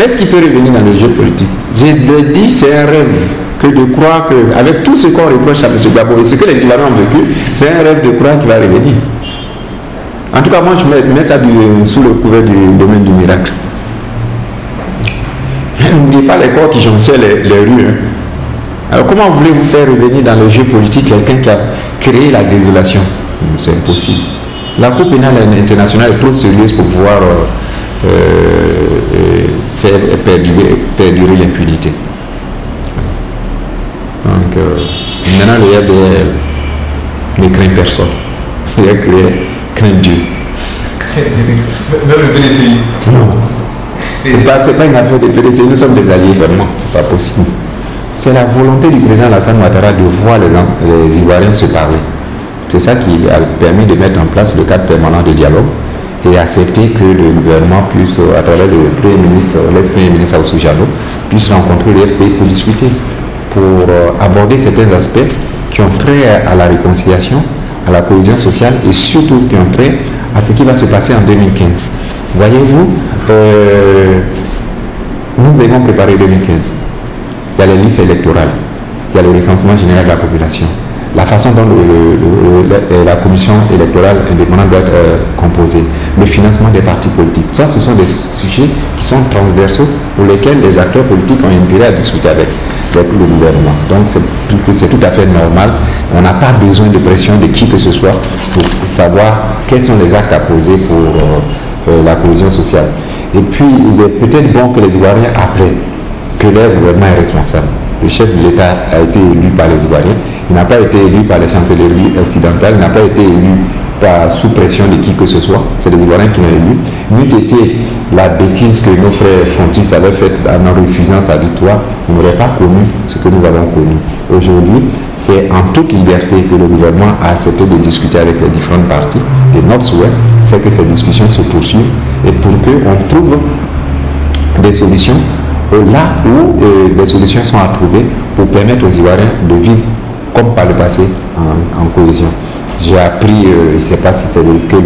Mais est-ce qu'il peut revenir dans le jeu politique? J'ai dit, c'est un rêve que de croire que, avec tout ce qu'on reproche à M. Gbagbo et ce que les Ivoiriens ont vécu, c'est un rêve de croire qu'il va revenir. En tout cas, moi, je mets ça sous le couvert du domaine du miracle. N'oubliez pas les corps qui jonchaient les rues. Hein. Alors, comment voulez-vous faire revenir dans le jeu politique quelqu'un qui a créé la désolation? C'est impossible. La Cour pénale internationale est trop sérieuse pour pouvoir faire perdurer l'impunité. Donc, maintenant, le RDR ne craint personne. Le RDR craint Dieu. Même le PDCI. Non. C'est pas une affaire de PDCI, nous sommes des alliés, vraiment, c'est pas possible. C'est la volonté du président Alassane Ouattara de voir les Ivoiriens se parler. C'est ça qui a permis de mettre en place le cadre permanent de dialogue et accepter que le gouvernement puisse, à travers le Premier ministre, l'ex-Premier ministre Aoussou Diallo, puisse rencontrer le FPI pour discuter, pour aborder certains aspects qui ont trait à la réconciliation, à la cohésion sociale et surtout qui ont trait à ce qui va se passer en 2015. Voyez-vous, nous avons préparé 2015. Il y a les listes électorales, il y a le recensement général de la population, la façon dont la commission électorale indépendante doit être composée, le financement des partis politiques. Ça, ce sont des sujets qui sont transversaux pour lesquels les acteurs politiques ont intérêt à discuter avec le gouvernement. Donc c'est tout à fait normal. On n'a pas besoin de pression de qui que ce soit pour savoir quels sont les actes à poser pour la cohésion sociale. Et puis, il est peut-être bon que les Ivoiriens apprennent que leur gouvernement est responsable. Le chef de l'État a été élu par les Ivoiriens, il n'a pas été élu par les chancelleries occidentales, il n'a pas été élu sous pression de qui que ce soit, c'est les Ivoiriens qui l'ont élu. N'eût été la bêtise que nos frères Frontis avaient faite en refusant sa victoire, on n'aurait pas connu ce que nous avons connu. Aujourd'hui, c'est en toute liberté que le gouvernement a accepté de discuter avec les différentes parties. Et notre souhait, c'est que ces discussions se poursuivent et pour qu'on trouve des solutions là où des solutions sont à trouver pour permettre aux Ivoiriens de vivre comme par le passé en cohésion. J'ai appris, je ne sais pas si c'est que